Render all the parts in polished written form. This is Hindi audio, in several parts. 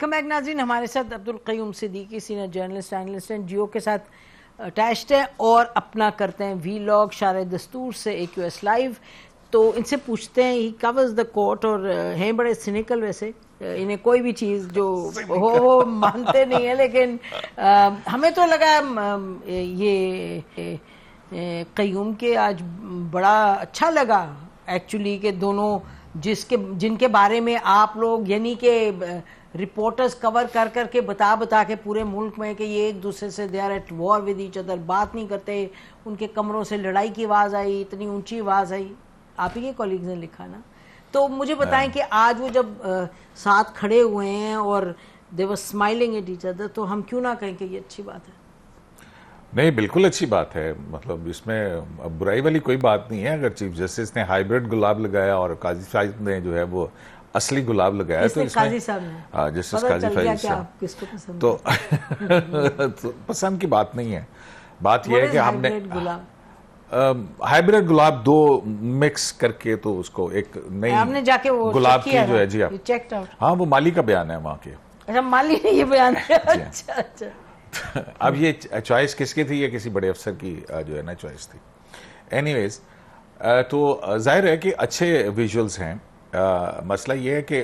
वेलकम बैक नाज़रीन। हमारे साथ Abdul Qayyum Siddiqui senior journalist analyst हैं, जियो के साथ अटैच्ड हैं और अपना करते हैं वीलॉग शारे दस्तूर से AQS लाइव। तो इनसे पूछते हैं, ही कवर्स द कोर्ट और हैं बड़े सिनिकल, वैसे इन्हें कोई भी चीज़ जो हो मानते नहीं है, लेकिन हमें तो लगा ये क़य्यूम के आज बड़ा अच्छा लगा एक्चुअली कि दोनों जिनके बारे में आप लोग यानी कि रिपोर्टर्स कवर कर करके बता के पूरे मुल्क में कि ये एक दूसरे से they are at war with each other, बात नहीं करते, उनके कमरों से लड़ाई की आवाज़ आई, इतनी ऊंची आवाज़ आई, आप ही के कॉलीग्स ने लिखा ना। तो मुझे बताएं कि आज वो जब साथ खड़े हुए हैं और दे वर स्माइलिंग एट ईच अदर, तो हम क्यों ना कहें कि ये अच्छी बात है? नहीं, बिल्कुल अच्छी बात है। मतलब इसमें बुराई वाली कोई बात नहीं है। अगर चीफ जस्टिस ने हाइब्रिड गुलाब लगाया और काजी साहब ने जो है वो असली गुलाब लगाया, तो इसमें काजी साहब ने, हाँ, जस्टिस काजी साहब, किसको पसंद तो, तो पसंद की बात नहीं है। बात यह है कि हमने हाइब्रिड गुलाब दो मिक्स करके तो उसको एक नई आपने जाके वो गुलाब की जो है, जी हाँ, वो माली का बयान है वहाँ के। अच्छा, माली ने ये बयान किया। अच्छा अच्छा। अब ये चॉइस किसकी थी? ये किसी बड़े अफसर की जो है ना चॉइस थी। एनीवेज, तो जाहिर है कि अच्छे विजुअल्स हैं। मसला ये है कि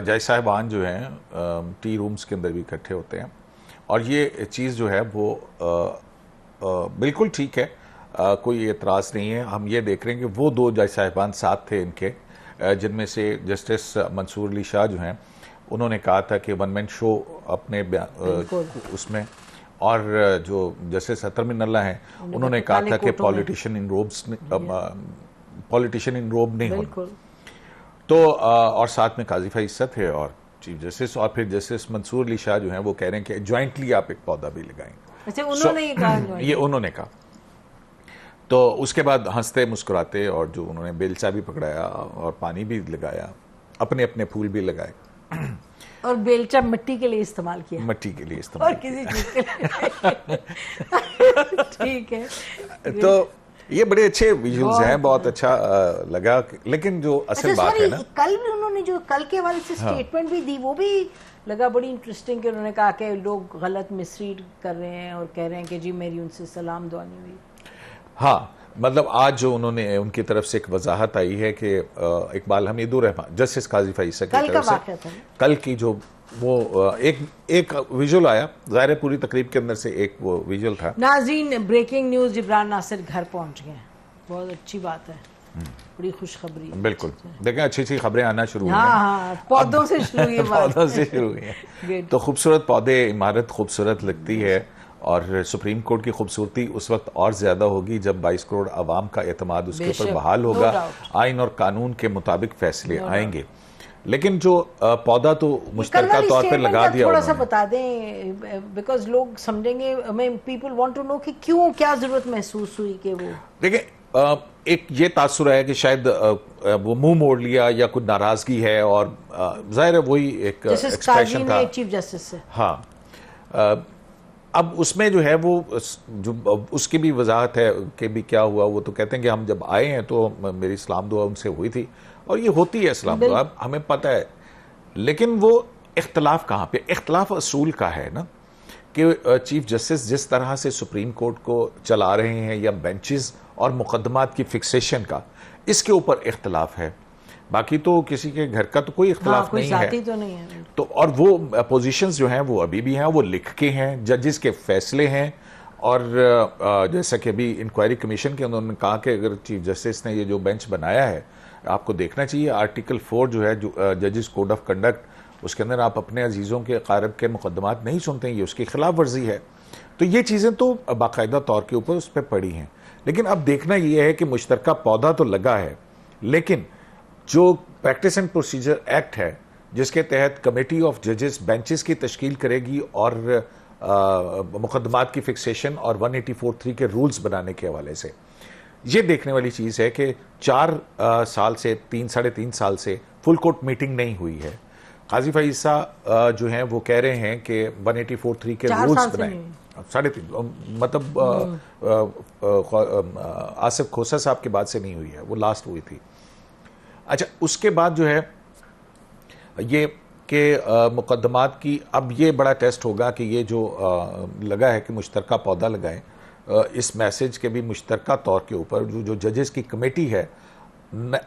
जज साहिबान जो हैं टी रूम्स के अंदर भी इकट्ठे होते हैं और ये चीज़ जो है वो बिल्कुल ठीक है, कोई एतराज़ नहीं है। हम ये देख रहे हैं कि वो दो जज साहिबान साथ थे इनके, जिनमें से जस्टिस मंसूर अली शाह जो हैं, उन्होंने कहा था कि वन मैन शो अपने उसमें, और जो जस्टिस अतर मिनल्ला हैं उन्होंने कहा था कि पॉलिटिशियन इन रोब नहीं हो। तो और साथ में काजी फैसल थे और चीफ जस्टिस, और फिर जस्टिस मंसूर अली शाह जो हैं वो कह रहे हैं कि ज्वाइंटली आप एक पौधा भी लगाएंगे। अच्छा, उन्होंने ये कहा? ये उन्होंने कहा। तो उसके बाद हंसते मुस्कुराते और जो उन्होंने बेलचा भी पकड़ाया और पानी भी लगाया, अपने अपने फूल भी लगाए। और बेलचा मिट्टी के लिए इस्तेमाल किया, मिट्टी के लिए इस्तेमाल, और किसी चीज के लिए। ठीक है। तो ये बड़े अच्छे विजुअल्स हैं, बहुत अच्छा लगा। लेकिन जो असल बात है ना, कल भी उन्होंने जो कल के हवाले से स्टेटमेंट भी दी, वो भी लगा बड़ी इंटरेस्टिंग कि उन्होंने कहा कि लोग गलत मिसरीड कर रहे हैं और कह रहे हैं कि जी मेरी उनसे सलाम दुआ नहीं हुई। हाँ, मतलब आज जो उन्होंने उनकी तरफ से एक वजाहत आई है कि इकबाल हमीदुर रहमान, जस्टिस काजी फैसल की तरफ से कल की जो वो एक विजुअल आया, ज़ाहिर पूरी तकरीब के अंदर से एक वो विजुअल था। नाज़रीन, ब्रेकिंग न्यूज़, जिब्रान नासिर घर पहुंच गए, बहुत अच्छी बात है, बड़ी खुशखबरी है। बिल्कुल, देखें अच्छी खबरें आना शुरू हुई हैं। हाँ, पौधों से शुरू हुई है, पौधों से शुरू हुई है। तो खूबसूरत पौधे, इमारत खूबसूरत लगती है और सुप्रीम कोर्ट की खूबसूरती उस वक्त और ज्यादा होगी जब 22 करोड़ आवाम का एतमाद उसके ऊपर बहाल होगा, आइन और कानून के मुताबिक फैसले आएंगे। लेकिन जो पौधा तो मुश्तरका तौर पर लगा दिया, थोड़ा सा बता दें, बिकॉज लोग समझेंगे, पीपल वांट टू नो कि क्यों, क्या जरूरत महसूस हुई कि वो। देखिए, एक ये तासुर है कि शायद वो मुंह मोड़ लिया या कुछ नाराजगी है, और जाहिर है वही एक एक्सप्रेशन था चीफ जस्टिस से। हाँ, अब उसमें जो है वो जो उसकी भी वजाहत है कि भी क्या हुआ। वो तो कहते हैं कि हम जब आए हैं तो मेरी सलाम दुआ उनसे हुई थी, और ये होती है सलाम दुआ, हमें पता है। लेकिन वो इख्तलाफ कहाँ पे? इख्तलाफ असूल का है ना, कि चीफ जस्टिस जिस तरह से सुप्रीम कोर्ट को चला रहे हैं या बेंचेस और मुकदमात की फिक्सेशन का, इसके ऊपर इख्तलाफ है। बाकी तो किसी के घर का तो कोई इख्तलाफ नहीं है। तो नहीं है। तो और वो पोजीशंस जो हैं वो अभी भी हैं, वो लिख के हैं, जजेस के फैसले हैं। और जैसा कि अभी इंक्वायरी कमीशन के उन्होंने कहा कि अगर चीफ जस्टिस ने ये जो बेंच बनाया है, आपको देखना चाहिए आर्टिकल 4 जो है जो जजेस कोड ऑफ कंडक्ट, उसके अंदर आप अपने अजीज़ों के क़ारिब के मुकदमात नहीं सुनते हैं, ये उसकी खिलाफ वर्जी है। तो ये चीज़ें तो बाकायदा तौर के ऊपर उस पर पड़ी हैं। लेकिन अब देखना ये है कि मुश्तरका पौधा तो लगा है, लेकिन जो प्रैक्टिस एंड प्रोसीजर एक्ट है, जिसके तहत कमेटी ऑफ जजेस बेंचेस की तश्कील करेगी और मुकदमात की फिक्सेशन और 184(3) के रूल्स बनाने के हवाले से, ये देखने वाली चीज़ है कि 4 साल से 3-3.5 साल से फुल कोर्ट मीटिंग नहीं हुई है। काजी फैसल जो हैं वो कह रहे हैं कि 184(3) के रूल्स बनाए, 3.5 मतलब आसिफ खोसा साहब के बाद से नहीं हुई है, वो लास्ट हुई थी। अच्छा, उसके बाद जो है ये कि मुकदमात की अब ये बड़ा टेस्ट होगा कि ये जो लगा है कि मुश्तरका पौधा लगाएं, इस मैसेज के भी मुश्तरका तौर के ऊपर जो जजेस की कमेटी है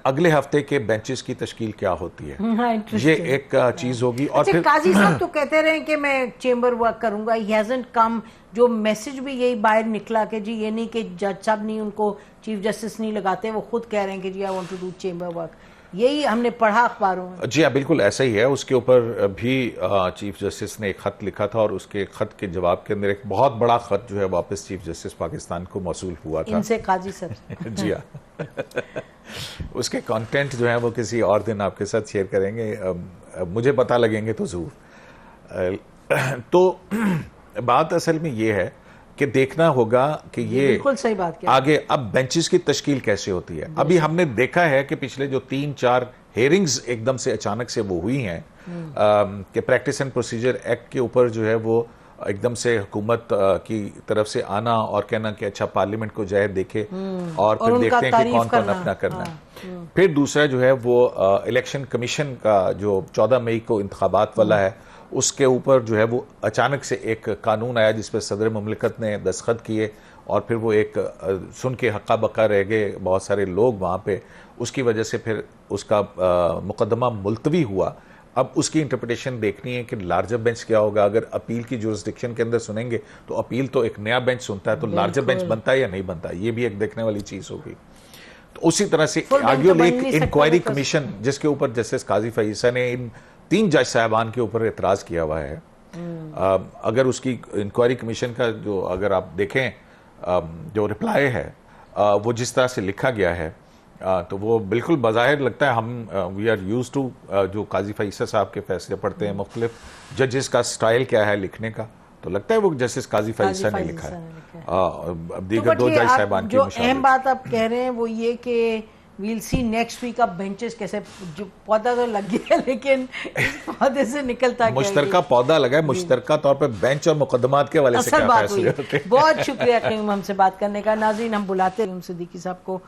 अगले हफ्ते के बेंचेस की तश्कील क्या होती है। हाँ, ये एक चीज होगी। और फिर काजी साहब तो कहते रहे कि मैं चेंबर वर्क करूंगा, ही हैजंट कम। जो मैसेज भी यही बाहर निकला कि जी ये नहीं कि जज साहब नहीं उनको चीफ जस्टिस नहीं लगाते, वो खुद कह रहे हैं कि जी I want to do chamber work. यही हमने पढ़ा अखबारों में। जी हाँ, बिल्कुल ऐसा ही है। उसके ऊपर भी चीफ जस्टिस ने एक खत लिखा था और उसके खत के जवाब के अंदर एक बहुत बड़ा खत जो है वापस चीफ जस्टिस पाकिस्तान को मौसूल हुआ था इनसे काजी सर। जी हाँ। उसके कंटेंट जो है वो किसी और दिन आपके साथ शेयर करेंगे, मुझे पता लगेंगे तो जरूर। तो बात असल में ये है कि देखना होगा कि ये बिल्कुल सही बात क्या आगे अब बेंचेस की तश्कील कैसे होती है। अभी हमने देखा है कि पिछले जो 3-4 हेयरिंग्स एकदम से अचानक से वो हुई हैं कि प्रैक्टिस एंड प्रोसीजर एक्ट के ऊपर जो है वो एकदम से हुकूमत की तरफ से आना और कहना कि अच्छा पार्लियामेंट को जाए देखे और फिर देखते हैं कि कौन कौन अपना करना है। फिर दूसरा जो है वो इलेक्शन कमीशन का जो 14 मई को इंतखाबात वाला है उसके ऊपर जो है वो अचानक से एक कानून आया जिस पर सदर मुमलिकत ने दस्तखत किए और फिर वो एक सुन के हक्का बक्का रह गए बहुत सारे लोग वहाँ पे। उसकी वजह से फिर उसका मुकदमा मुलतवी हुआ। अब उसकी इंटरप्रिटेशन देखनी है कि लार्जर बेंच क्या होगा। अगर अपील की जुरिस्डिक्शन के अंदर सुनेंगे तो अपील तो एक नया बेंच सुनता है, तो लार्जर बेंच बनता है या नहीं बनता, ये भी एक देखने वाली चीज होगी। तो उसी तरह से आर्ग्यू लेक इंक्वायरी कमीशन जिसके ऊपर जस्टिस काजी फईसा ने इन 3 जज साहबान के ऊपर एतराज किया हुआ है, अगर उसकी इंक्वायरी कमीशन का जो अगर आप देखें जो रिप्लाई है वो जिस तरह से लिखा गया है तो वो बिल्कुल बज़ाहिर लगता है हम वी आर यूज टू जो काजी फईसा साहब के फैसले पढ़ते हैं मुख्तलिफ जजेस का स्टाइल क्या है लिखने का, तो लगता है वो जस्टिस काजी फईसा ने लिखा है। अब दीगर 2 जज साहबान की जो अहम बात आप कह रहे हैं वो ये कि वील सी नेक्स्ट वीक अब बेंचेस कैसे, जो पौधा तो लग गया लेकिन इस पौधे से निकलता क्या मुश्तरका पौधा लगा है, मुश्तरका तौर पर बेंच और मुकदमात के वाले से क्या फैसले होते हैं। बहुत शुक्रिया क़य्यूम हमसे बात करने का। नाज़रीन हम बुलाते हैं क़य्यूम सिद्दीकी साहब को,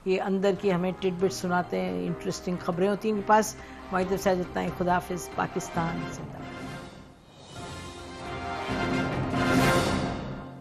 ये अंदर की हमें टिडबिट सुनाते हैं, इंटरेस्टिंग खबरें होती हैं इनके पास। मुझे इतना ही, खुदा हाफिज़, पाकिस्तान जिंदाबाद।